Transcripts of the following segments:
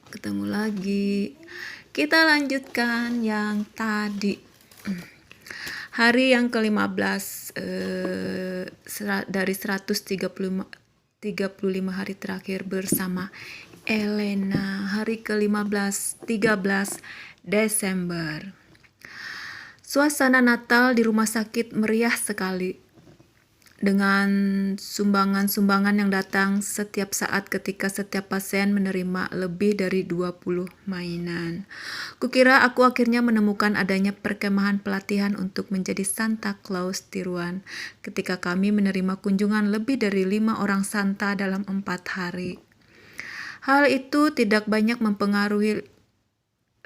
Ketemu lagi. Kita lanjutkan yang tadi. Hari yang ke-15 dari 135 hari terakhir bersama Elena. Hari ke-15 13 Desember. Suasana Natal di rumah sakit meriah sekali, dengan sumbangan-sumbangan yang datang setiap saat ketika setiap pasien menerima lebih dari 20 mainan. Kukira aku akhirnya menemukan adanya perkemahan pelatihan untuk menjadi Santa Claus tiruan ketika kami menerima kunjungan lebih dari 5 orang Santa dalam 4 hari. Hal itu tidak banyak mempengaruhi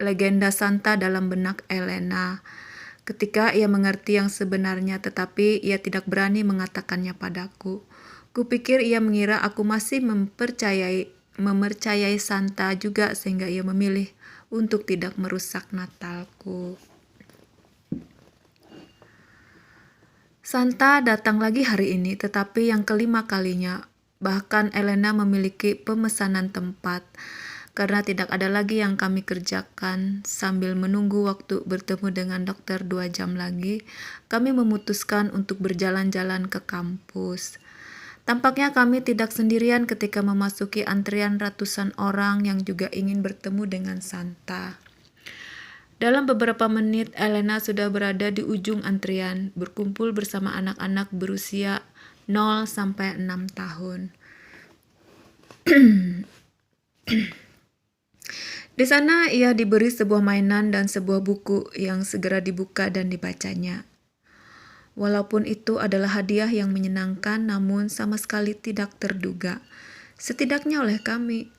legenda Santa dalam benak Elena ketika ia mengerti yang sebenarnya, tetapi ia tidak berani mengatakannya padaku. Kupikir ia mengira aku masih mempercayai Santa juga, sehingga ia memilih untuk tidak merusak Natalku. Santa datang lagi hari ini, tetapi yang kelima kalinya. Bahkan Elena memiliki pemesanan tempat. Karena tidak ada lagi yang kami kerjakan, sambil menunggu waktu bertemu dengan dokter 2 jam lagi, kami memutuskan untuk berjalan-jalan ke kampus. Tampaknya kami tidak sendirian ketika memasuki antrian ratusan orang yang juga ingin bertemu dengan Santa. Dalam beberapa menit, Elena sudah berada di ujung antrian, berkumpul bersama anak-anak berusia 0 sampai 6 tahun. Di sana ia diberi sebuah mainan dan sebuah buku yang segera dibuka dan dibacanya. Walaupun itu adalah hadiah yang menyenangkan, namun sama sekali tidak terduga, setidaknya oleh kami.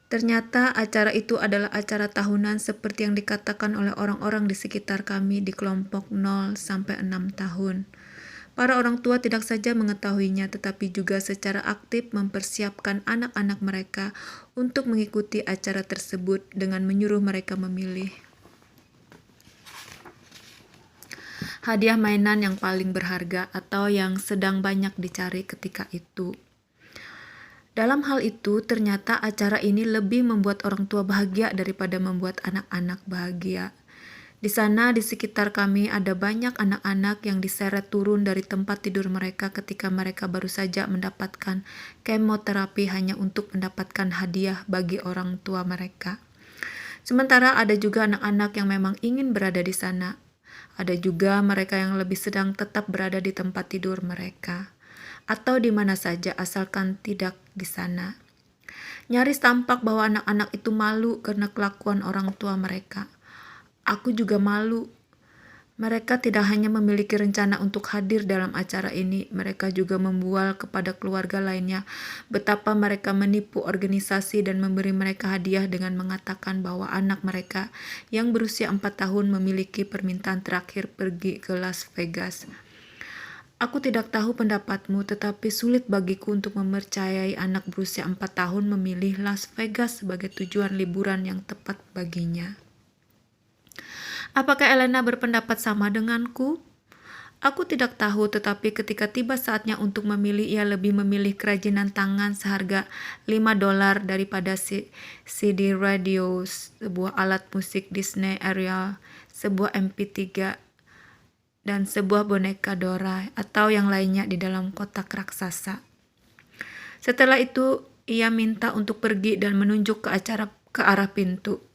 Ternyata acara itu adalah acara tahunan seperti yang dikatakan oleh orang-orang di sekitar kami di kelompok 0 sampai 6 tahun. Para orang tua tidak saja mengetahuinya, tetapi juga secara aktif mempersiapkan anak-anak mereka untuk mengikuti acara tersebut dengan menyuruh mereka memilih hadiah mainan yang paling berharga atau yang sedang banyak dicari ketika itu. Dalam hal itu, ternyata acara ini lebih membuat orang tua bahagia daripada membuat anak-anak bahagia. Di sana, di sekitar kami, ada banyak anak-anak yang diseret turun dari tempat tidur mereka ketika mereka baru saja mendapatkan kemoterapi hanya untuk mendapatkan hadiah bagi orang tua mereka. Sementara ada juga anak-anak yang memang ingin berada di sana. Ada juga mereka yang lebih sedang tetap berada di tempat tidur mereka, atau di mana saja asalkan tidak di sana. Nyaris tampak bahwa anak-anak itu malu karena kelakuan orang tua mereka. Aku juga malu. Mereka tidak hanya memiliki rencana untuk hadir dalam acara ini, mereka juga membual kepada keluarga lainnya betapa mereka menipu organisasi dan memberi mereka hadiah dengan mengatakan bahwa anak mereka yang berusia 4 tahun memiliki permintaan terakhir pergi ke Las Vegas. Aku tidak tahu pendapatmu, tetapi sulit bagiku untuk mempercayai anak berusia 4 tahun memilih Las Vegas sebagai tujuan liburan yang tepat baginya. Apakah Elena berpendapat sama denganku? Aku tidak tahu, tetapi ketika tiba saatnya untuk memilih, ia lebih memilih kerajinan tangan seharga $5 daripada CD radio, sebuah alat musik Disney Ariel, sebuah MP3, dan sebuah boneka Dora atau yang lainnya di dalam kotak raksasa. Setelah itu, ia minta untuk pergi dan menunjuk ke arah pintu.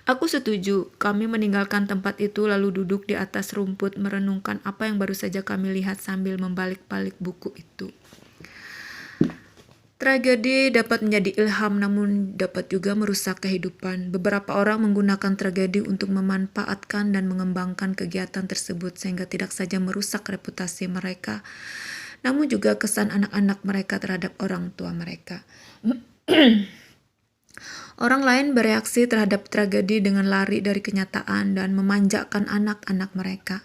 Aku setuju. Kami meninggalkan tempat itu lalu duduk di atas rumput merenungkan apa yang baru saja kami lihat sambil membalik-balik buku itu. Tragedi dapat menjadi ilham namun dapat juga merusak kehidupan. Beberapa orang menggunakan tragedi untuk memanfaatkan dan mengembangkan kegiatan tersebut sehingga tidak saja merusak reputasi mereka, namun juga kesan anak-anak mereka terhadap orang tua mereka. Orang lain bereaksi terhadap tragedi dengan lari dari kenyataan dan memanjakan anak-anak mereka.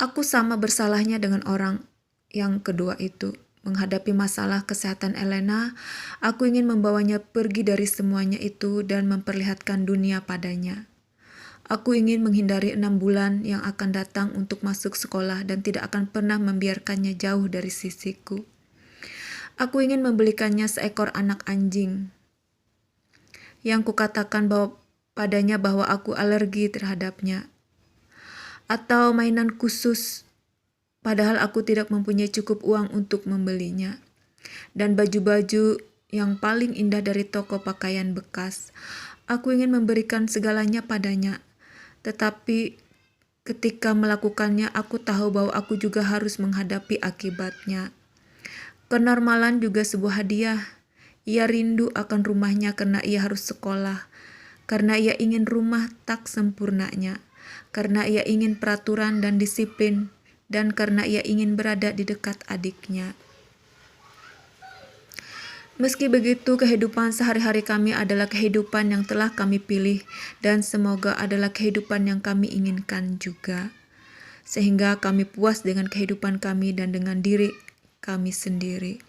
Aku sama bersalahnya dengan orang yang kedua itu. Menghadapi masalah kesehatan Elena, aku ingin membawanya pergi dari semuanya itu dan memperlihatkan dunia padanya. Aku ingin menghindari 6 bulan yang akan datang untuk masuk sekolah dan tidak akan pernah membiarkannya jauh dari sisiku. Aku ingin membelikannya seekor anak anjing. yang kukatakan padanya bahwa aku alergi terhadapnya, atau mainan khusus padahal aku tidak mempunyai cukup uang untuk membelinya, dan baju-baju yang paling indah dari toko pakaian bekas. Aku ingin memberikan segalanya padanya, tetapi ketika melakukannya aku tahu bahwa aku juga harus menghadapi akibatnya. Kenormalan juga sebuah hadiah. Ia rindu akan rumahnya karena ia harus sekolah, karena ia ingin rumah tak sempurnanya, karena ia ingin peraturan dan disiplin, dan karena ia ingin berada di dekat adiknya. Meski begitu, kehidupan sehari-hari kami adalah kehidupan yang telah kami pilih, dan semoga adalah kehidupan yang kami inginkan juga, sehingga kami puas dengan kehidupan kami dan dengan diri kami sendiri.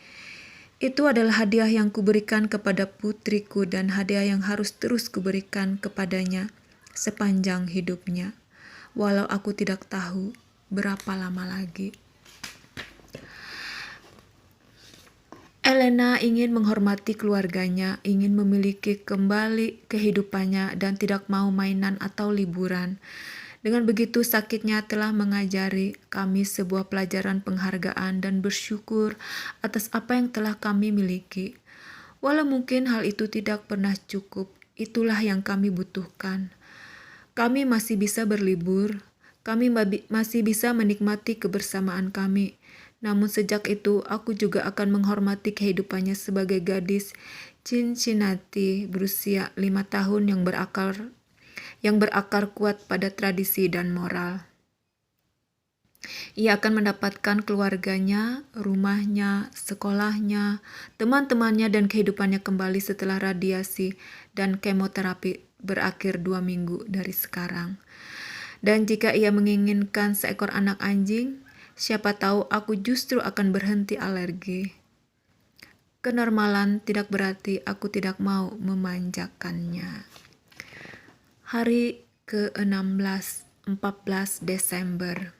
Itu adalah hadiah yang kuberikan kepada putriku dan hadiah yang harus terus kuberikan kepadanya sepanjang hidupnya, walau aku tidak tahu berapa lama lagi. Elena ingin menghormati keluarganya, ingin memiliki kembali kehidupannya, dan tidak mau mainan atau liburan. Dengan begitu, sakitnya telah mengajari kami sebuah pelajaran penghargaan dan bersyukur atas apa yang telah kami miliki. Walau mungkin hal itu tidak pernah cukup, itulah yang kami butuhkan. Kami masih bisa berlibur, kami masih bisa menikmati kebersamaan kami. Namun sejak itu, aku juga akan menghormati kehidupannya sebagai gadis Cincinnati berusia 5 tahun yang berakar kuat pada tradisi dan moral. Ia akan mendapatkan keluarganya, rumahnya, sekolahnya, teman-temannya, dan kehidupannya kembali setelah radiasi dan kemoterapi berakhir 2 minggu dari sekarang. Dan jika ia menginginkan seekor anak anjing, siapa tahu aku justru akan berhenti alergi. Kenormalan tidak berarti aku tidak mau memanjakannya. Hari ke-16, 14 Desember.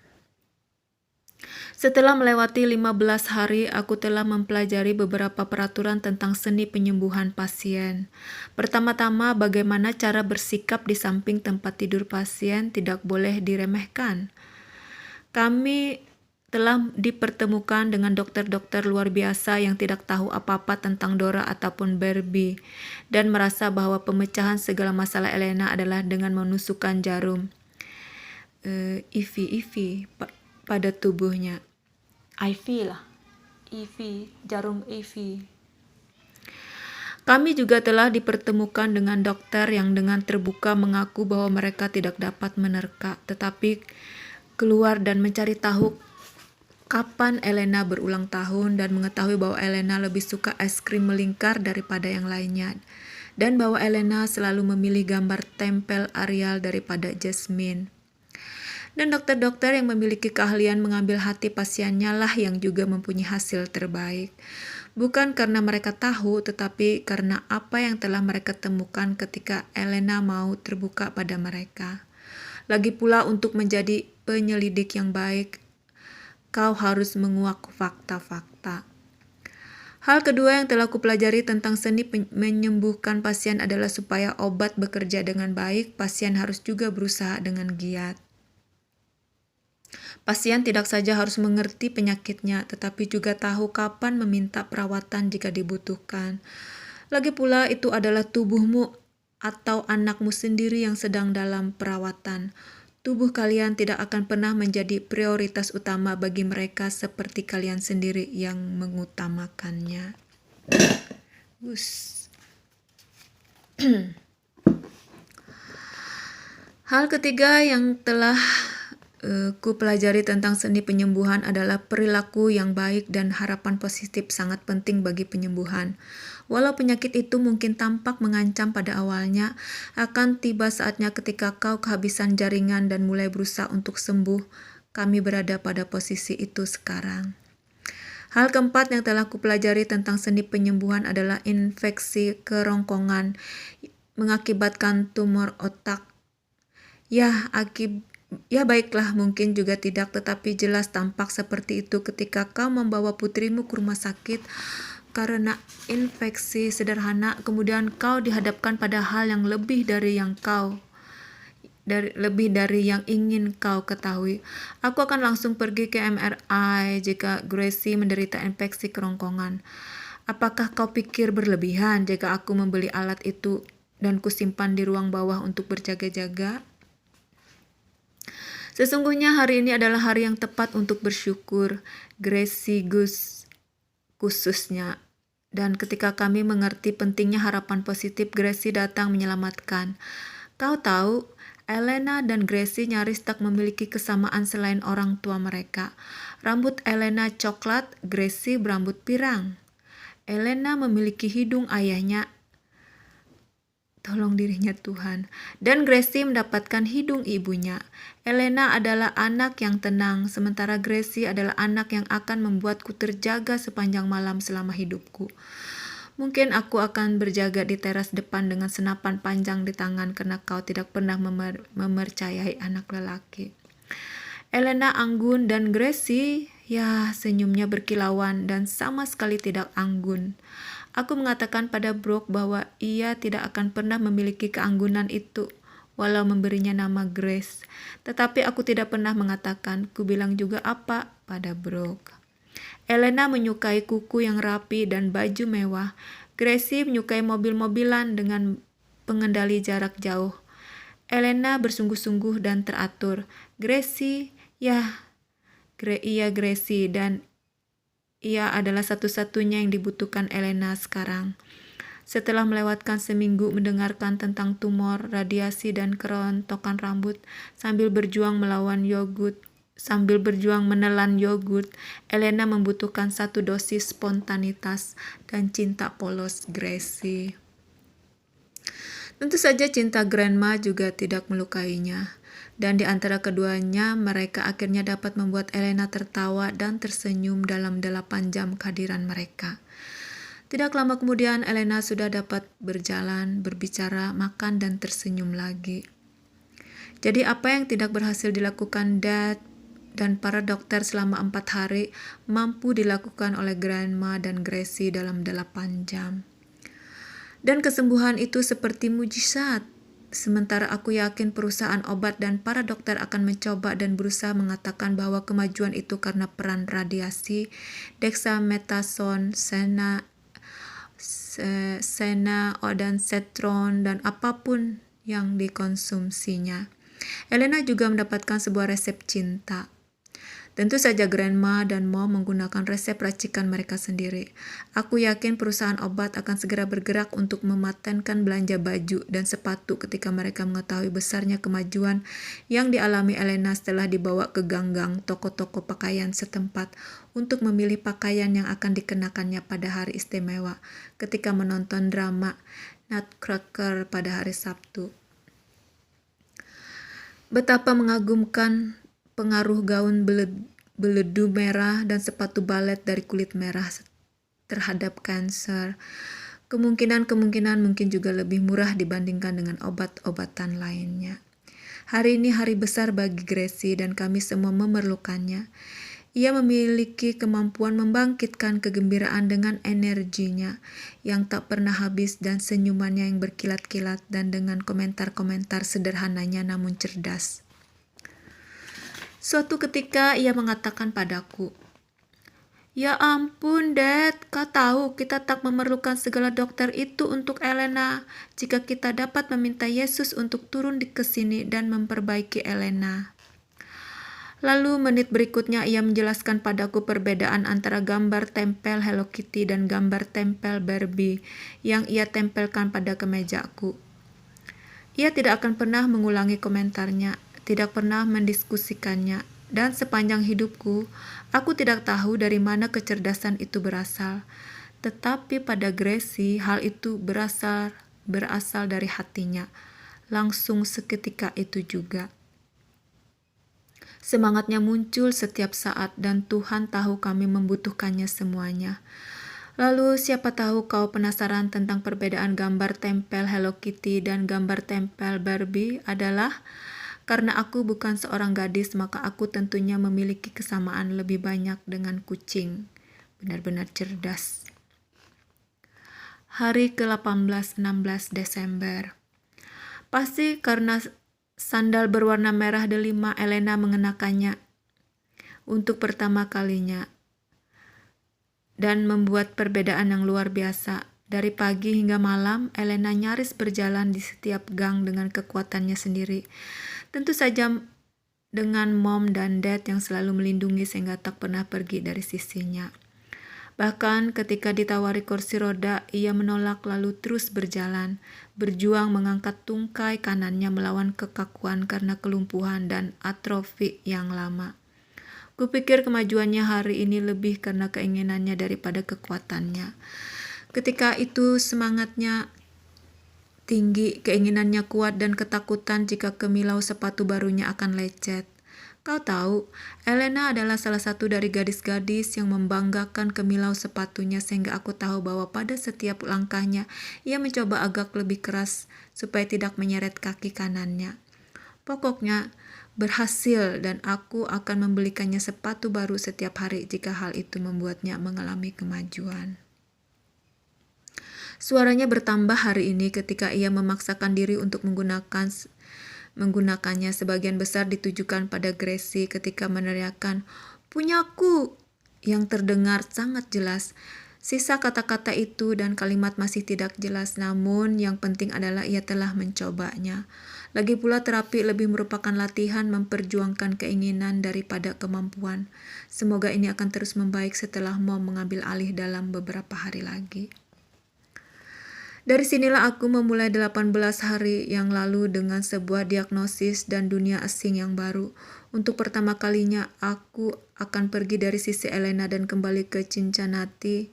Setelah melewati 15 hari, aku telah mempelajari beberapa peraturan tentang seni penyembuhan pasien. Pertama-tama, bagaimana cara bersikap di samping tempat tidur pasien tidak boleh diremehkan. Kami telah dipertemukan dengan dokter-dokter luar biasa yang tidak tahu apa-apa tentang Dora ataupun Barbie, dan merasa bahwa pemecahan segala masalah Elena adalah dengan menusukkan jarum IV pada tubuhnya. Jarum IV. Kami juga telah dipertemukan dengan dokter yang dengan terbuka mengaku bahwa mereka tidak dapat menerka, tetapi keluar dan mencari tahu kapan Elena berulang tahun, dan mengetahui bahwa Elena lebih suka es krim melingkar daripada yang lainnya, dan bahwa Elena selalu memilih gambar tempel Arial daripada Jasmine. Dan dokter-dokter yang memiliki keahlian mengambil hati pasiennya lah yang juga mempunyai hasil terbaik. Bukan karena mereka tahu, tetapi karena apa yang telah mereka temukan ketika Elena mau terbuka pada mereka. Lagi pula, untuk menjadi penyelidik yang baik, kau harus menguak fakta-fakta. Hal kedua yang telah kupelajari tentang seni menyembuhkan pasien adalah supaya obat bekerja dengan baik, pasien harus juga berusaha dengan giat. Pasien tidak saja harus mengerti penyakitnya, tetapi juga tahu kapan meminta perawatan jika dibutuhkan. Lagi pula, itu adalah tubuhmu atau anakmu sendiri yang sedang dalam perawatan. Tubuh kalian tidak akan pernah menjadi prioritas utama bagi mereka seperti kalian sendiri yang mengutamakannya. Hal ketiga yang telah ku pelajari tentang seni penyembuhan adalah perilaku yang baik dan harapan positif sangat penting bagi penyembuhan. Walau penyakit itu mungkin tampak mengancam pada awalnya, akan tiba saatnya ketika kau kehabisan jaringan dan mulai berusaha untuk sembuh. Kami berada pada posisi itu sekarang. Hal keempat yang telah kupelajari tentang seni penyembuhan adalah infeksi kerongkongan mengakibatkan tumor otak. Ya baiklah, mungkin juga tidak, tetapi jelas tampak seperti itu ketika kau membawa putrimu ke rumah sakit. karena infeksi sederhana, kemudian kau dihadapkan pada hal yang lebih dari yang ingin kau ketahui. Aku akan langsung pergi ke MRI jika Gracie menderita infeksi kerongkongan. Apakah kau pikir berlebihan jika aku membeli alat itu dan kusimpan di ruang bawah untuk berjaga-jaga? Sesungguhnya hari ini adalah hari yang tepat untuk bersyukur, Gracie khususnya. Dan ketika kami mengerti pentingnya harapan positif, Gracie datang menyelamatkan. Kau tahu, Elena dan Gracie nyaris tak memiliki kesamaan selain orang tua mereka. Rambut Elena coklat, Gracie berambut pirang. Elena memiliki hidung ayahnya, tolong dirinya Tuhan, dan Gracie mendapatkan hidung ibunya. Elena adalah anak yang tenang, sementara Gracie adalah anak yang akan membuatku terjaga sepanjang malam selama hidupku. Mungkin aku akan berjaga di teras depan dengan senapan panjang di tangan karena kau tidak pernah mempercayai anak lelaki. Elena anggun dan Gracie, ya, senyumnya berkilauan dan sama sekali tidak anggun. Aku mengatakan pada Brooke bahwa ia tidak akan pernah memiliki keanggunan itu, walau memberinya nama Grace. Tetapi aku tidak pernah mengatakan, ku bilang juga apa pada Brooke. Elena menyukai kuku yang rapi dan baju mewah. Gracie menyukai mobil-mobilan dengan pengendali jarak jauh. Elena bersungguh-sungguh dan teratur. Gracie, Gracie, dan ia adalah satu-satunya yang dibutuhkan Elena sekarang. Setelah melewatkan seminggu mendengarkan tentang tumor, radiasi, dan kerontokan rambut, sambil berjuang menelan yogurt, Elena membutuhkan 1 dosis spontanitas dan cinta polos Gracie. Tentu saja cinta Grandma juga tidak melukainya. Dan di antara keduanya, mereka akhirnya dapat membuat Elena tertawa dan tersenyum dalam 8 jam kehadiran mereka. Tidak lama kemudian, Elena sudah dapat berjalan, berbicara, makan, dan tersenyum lagi. Jadi apa yang tidak berhasil dilakukan Dad dan para dokter selama 4 hari mampu dilakukan oleh Grandma dan Gracie dalam 8 jam. Dan kesembuhan itu seperti mujizat. Sementara aku yakin perusahaan obat dan para dokter akan mencoba dan berusaha mengatakan bahwa kemajuan itu karena peran radiasi, dexamethasone, ondansetron, dan apapun yang dikonsumsinya. Elena juga mendapatkan sebuah resep cinta. Tentu saja Grandma dan Mom menggunakan resep racikan mereka sendiri. Aku yakin perusahaan obat akan segera bergerak untuk mematenkan belanja baju dan sepatu ketika mereka mengetahui besarnya kemajuan yang dialami Elena setelah dibawa ke ganggang toko-toko pakaian setempat untuk memilih pakaian yang akan dikenakannya pada hari istimewa ketika menonton drama Nutcracker pada hari Sabtu. Betapa mengagumkan pengaruh gaun beledu merah dan sepatu balet dari kulit merah terhadap kanker. Kemungkinan mungkin juga lebih murah dibandingkan dengan obat-obatan lainnya. Hari ini hari besar bagi Gracie dan kami semua memerlukannya. Ia memiliki kemampuan membangkitkan kegembiraan dengan energinya yang tak pernah habis dan senyumannya yang berkilat-kilat dan dengan komentar-komentar sederhananya namun cerdas. Suatu ketika ia mengatakan padaku, "Ya ampun, Dad, kau tahu kita tak memerlukan segala dokter itu untuk Elena jika kita dapat meminta Yesus untuk turun ke sini dan memperbaiki Elena." Lalu menit berikutnya ia menjelaskan padaku perbedaan antara gambar tempel Hello Kitty dan gambar tempel Barbie yang ia tempelkan pada kemejaku. Ia tidak akan pernah mengulangi komentarnya, tidak pernah mendiskusikannya, dan sepanjang hidupku, aku tidak tahu dari mana kecerdasan itu berasal. Tetapi pada Gracie, hal itu berasal dari hatinya, langsung seketika itu juga. Semangatnya muncul setiap saat dan Tuhan tahu kami membutuhkannya semuanya. Lalu siapa tahu kau penasaran tentang perbedaan gambar tempel Hello Kitty dan gambar tempel Barbie adalah karena aku bukan seorang gadis, maka aku tentunya memiliki kesamaan lebih banyak dengan kucing. Benar-benar cerdas. Hari ke-18-16 Desember. Pasti karena sandal berwarna merah delima, Elena mengenakannya untuk pertama kalinya dan membuat perbedaan yang luar biasa. Dari pagi hingga malam, Elena nyaris berjalan di setiap gang dengan kekuatannya sendiri. Tentu saja dengan Mom dan Dad yang selalu melindungi sehingga tak pernah pergi dari sisinya. Bahkan ketika ditawari kursi roda, ia menolak lalu terus berjalan, berjuang mengangkat tungkai kanannya melawan kekakuan karena kelumpuhan dan atrofi yang lama. Kupikir kemajuannya hari ini lebih karena keinginannya daripada kekuatannya. Ketika itu semangatnya tinggi, keinginannya kuat dan ketakutan jika kemilau sepatu barunya akan lecet. Kau tahu, Elena adalah salah satu dari gadis-gadis yang membanggakan kemilau sepatunya sehingga aku tahu bahwa pada setiap langkahnya ia mencoba agak lebih keras supaya tidak menyeret kaki kanannya. Pokoknya berhasil dan aku akan membelikannya sepatu baru setiap hari jika hal itu membuatnya mengalami kemajuan. Suaranya bertambah hari ini ketika ia memaksakan diri untuk menggunakannya. Sebagian besar ditujukan pada Gracie ketika meneriakkan, "Punyaku!" yang terdengar sangat jelas. Sisa kata-kata itu dan kalimat masih tidak jelas, namun yang penting adalah ia telah mencobanya. Lagi pula terapi lebih merupakan latihan memperjuangkan keinginan daripada kemampuan. Semoga ini akan terus membaik setelah Mom mengambil alih dalam beberapa hari lagi. Dari sinilah aku memulai 18 hari yang lalu dengan sebuah diagnosis dan dunia asing yang baru. Untuk pertama kalinya aku akan pergi dari sisi Elena dan kembali ke Cincinnati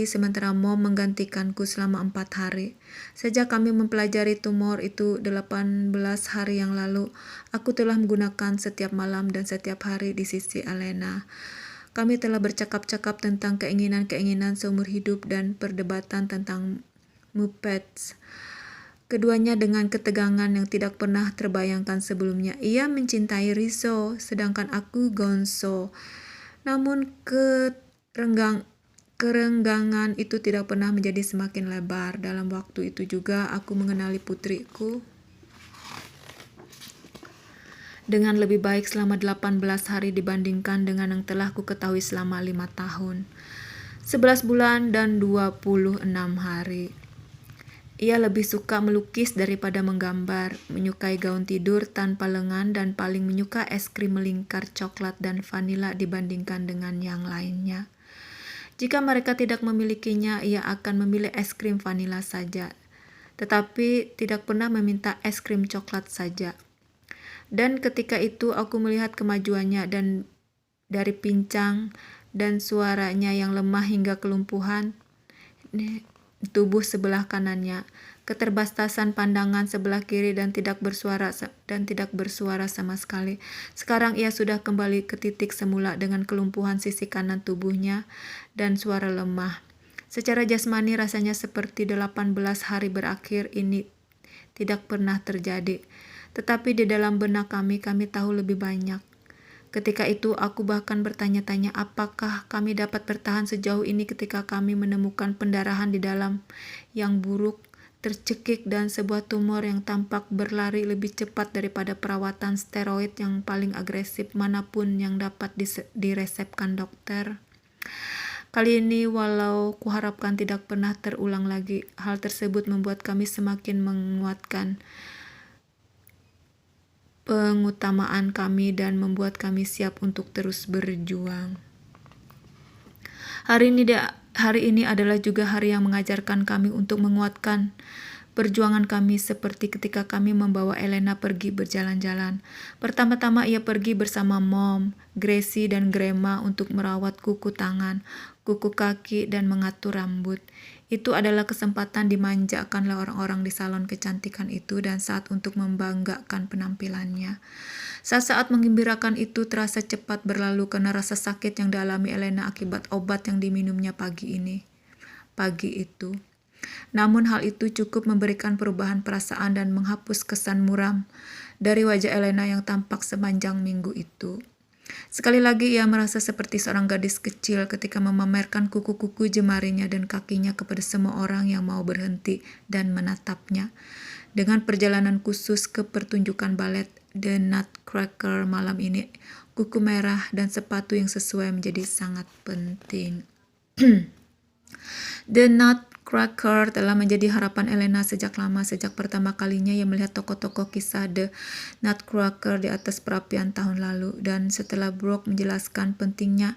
sementara Mom menggantikanku selama 4 hari. Sejak kami mempelajari tumor itu 18 hari yang lalu, aku telah menggunakan setiap malam dan setiap hari di sisi Elena. Kami telah bercakap-cakap tentang keinginan-keinginan seumur hidup dan perdebatan tentang Muppets. Keduanya dengan ketegangan yang tidak pernah terbayangkan sebelumnya. Ia mencintai Rizzo, sedangkan aku Gonzo. Namun kerenggangan itu tidak pernah menjadi semakin lebar. Dalam waktu itu juga aku mengenali putriku dengan lebih baik selama 18 hari dibandingkan dengan yang telah ku ketahui selama 5 tahun. 11 bulan dan 26 hari. Ia lebih suka melukis daripada menggambar, menyukai gaun tidur tanpa lengan dan paling menyuka es krim melingkar coklat dan vanila dibandingkan dengan yang lainnya. Jika mereka tidak memilikinya, ia akan memilih es krim vanila saja, tetapi tidak pernah meminta es krim coklat saja. Dan ketika itu aku melihat kemajuannya dan dari pincang dan suaranya yang lemah hingga kelumpuhan tubuh sebelah kanannya, keterbatasan pandangan sebelah kiri dan tidak bersuara sama sekali. Sekarang ia sudah kembali ke titik semula dengan kelumpuhan sisi kanan tubuhnya dan suara lemah. Secara jasmani rasanya seperti 18 hari berakhir ini tidak pernah terjadi. Tetapi di dalam benak kami tahu lebih banyak. Ketika itu aku bahkan bertanya-tanya apakah kami dapat bertahan sejauh ini ketika kami menemukan pendarahan di dalam yang buruk, tercekik dan sebuah tumor yang tampak berlari lebih cepat daripada perawatan steroid yang paling agresif manapun yang dapat diresepkan dokter. Kali ini walau kuharapkan tidak pernah terulang lagi, hal tersebut membuat kami semakin menguatkan pengutamaan kami dan membuat kami siap untuk terus berjuang. Hari ini adalah juga hari yang mengajarkan kami untuk menguatkan perjuangan kami seperti ketika kami membawa Elena pergi berjalan-jalan. Pertama-tama ia pergi bersama Mom, Gracie dan Grandma untuk merawat kuku tangan, kuku kaki dan mengatur rambut. Itu adalah kesempatan dimanjakan oleh orang-orang di salon kecantikan itu dan saat untuk membanggakan penampilannya. Saat-saat menggembirakan itu terasa cepat berlalu karena rasa sakit yang dialami Elena akibat obat yang diminumnya pagi itu. Namun hal itu cukup memberikan perubahan perasaan dan menghapus kesan muram dari wajah Elena yang tampak sepanjang minggu itu. Sekali lagi ia merasa seperti seorang gadis kecil ketika memamerkan kuku-kuku jemarinya dan kakinya kepada semua orang yang mau berhenti dan menatapnya. Dengan perjalanan khusus ke pertunjukan balet The Nutcracker malam ini, kuku merah dan sepatu yang sesuai menjadi sangat penting. The Nutcracker telah menjadi harapan Elena sejak lama, sejak pertama kalinya ia melihat tokoh-tokoh kisah The Nutcracker di atas perapian tahun lalu, dan setelah Brooke menjelaskan pentingnya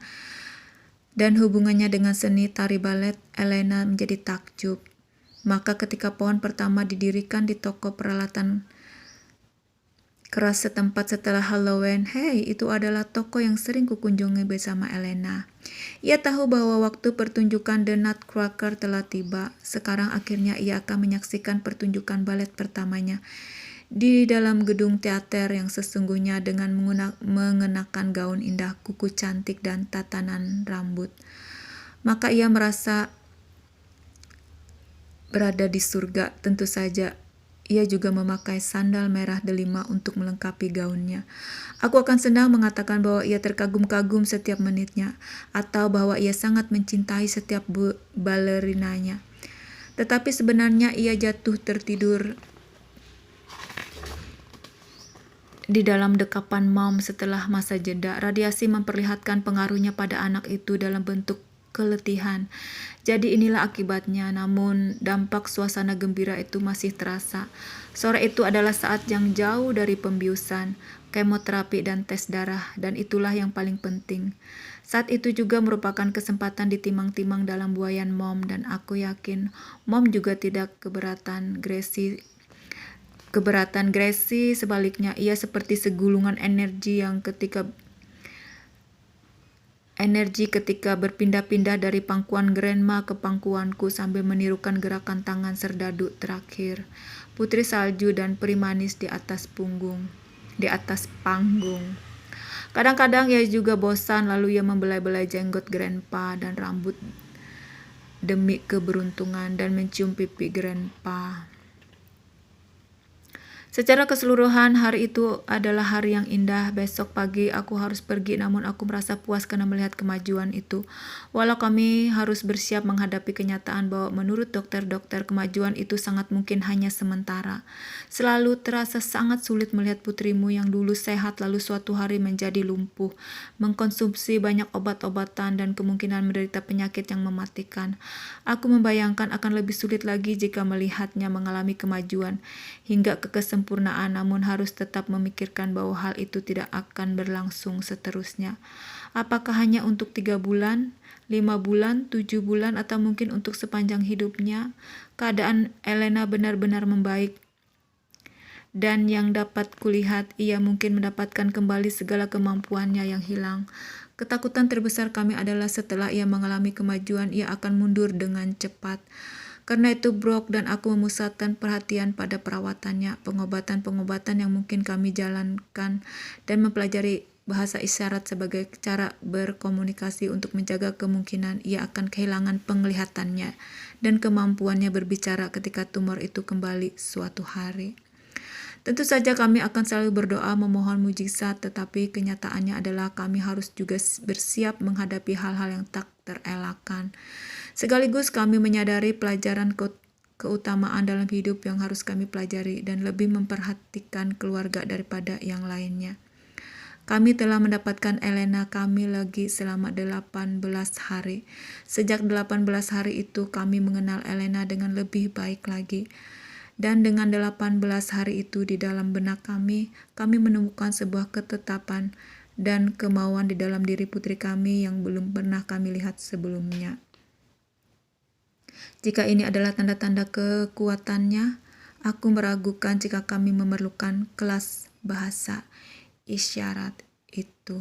dan hubungannya dengan seni tari balet, Elena menjadi takjub. Maka ketika pohon pertama didirikan di toko peralatan keras setempat setelah Halloween, hei, itu adalah toko yang sering kukunjungi bersama Elena. Ia tahu bahwa waktu pertunjukan The Nutcracker telah tiba. Sekarang akhirnya ia akan menyaksikan pertunjukan balet pertamanya di dalam gedung teater yang sesungguhnya dengan mengenakan gaun indah, kuku cantik, dan tatanan rambut. Maka ia merasa berada di surga. Tentu saja ia juga memakai sandal merah delima untuk melengkapi gaunnya. Aku akan senang mengatakan bahwa ia terkagum-kagum setiap menitnya, atau bahwa ia sangat mencintai setiap balerinanya. Tetapi sebenarnya ia jatuh tertidur di dalam dekapan Mom setelah masa jeda. Radiasi memperlihatkan pengaruhnya pada anak itu dalam bentuk keletihan. Jadi inilah akibatnya, namun dampak suasana gembira itu masih terasa. Sore itu adalah saat yang jauh dari pembiusan, kemoterapi, dan tes darah, dan itulah yang paling penting. Saat itu juga merupakan kesempatan ditimang-timang dalam buayan Mom, dan aku yakin Mom juga tidak keberatan Gracie. Sebaliknya, ia seperti segulungan energi ketika berpindah-pindah dari pangkuan Grandma ke pangkuanku sambil menirukan gerakan tangan serdadu terakhir. Putri salju dan peri manis di atas panggung. Kadang-kadang ia juga bosan, lalu ia membelai-belai jenggot Grandpa dan rambut demi keberuntungan dan mencium pipi Grandpa. Secara keseluruhan, hari itu adalah hari yang indah. Besok pagi aku harus pergi, namun aku merasa puas karena melihat kemajuan itu. Walau kami harus bersiap menghadapi kenyataan bahwa menurut dokter-dokter kemajuan itu sangat mungkin hanya sementara. Selalu terasa sangat sulit melihat putrimu yang dulu sehat lalu suatu hari menjadi lumpuh, mengkonsumsi banyak obat-obatan dan kemungkinan menderita penyakit yang mematikan. Aku membayangkan akan lebih sulit lagi jika melihatnya mengalami kemajuan hingga ke kesempurnaan, namun harus tetap memikirkan bahwa hal itu tidak akan berlangsung seterusnya. Apakah hanya untuk 3 bulan, 5 bulan, 7 bulan, atau mungkin untuk sepanjang hidupnya? Keadaan Elena benar-benar membaik, dan yang dapat kulihat, ia mungkin mendapatkan kembali segala kemampuannya yang hilang. Ketakutan terbesar kami adalah setelah ia mengalami kemajuan, ia akan mundur dengan cepat. Karena itu Brooke dan aku memusatkan perhatian pada perawatannya, pengobatan-pengobatan yang mungkin kami jalankan, dan mempelajari bahasa isyarat sebagai cara berkomunikasi untuk menjaga kemungkinan ia akan kehilangan penglihatannya dan kemampuannya berbicara ketika tumor itu kembali suatu hari. Tentu saja kami akan selalu berdoa memohon mujizat, tetapi kenyataannya adalah kami harus juga bersiap menghadapi hal-hal yang tak terelakkan. Sekaligus kami menyadari pelajaran keutamaan dalam hidup yang harus kami pelajari dan lebih memperhatikan keluarga daripada yang lainnya. Kami telah mendapatkan Elena kami lagi selama 18 hari. Sejak 18 hari itu kami mengenal Elena dengan lebih baik lagi. Dan dengan 18 hari itu di dalam benak kami menemukan sebuah ketetapan dan kemauan di dalam diri putri kami yang belum pernah kami lihat sebelumnya. Jika ini adalah tanda-tanda kekuatannya, aku meragukan jika kami memerlukan kelas bahasa isyarat itu.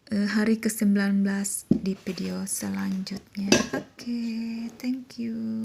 Hari ke-19 di video selanjutnya. Oke, thank you.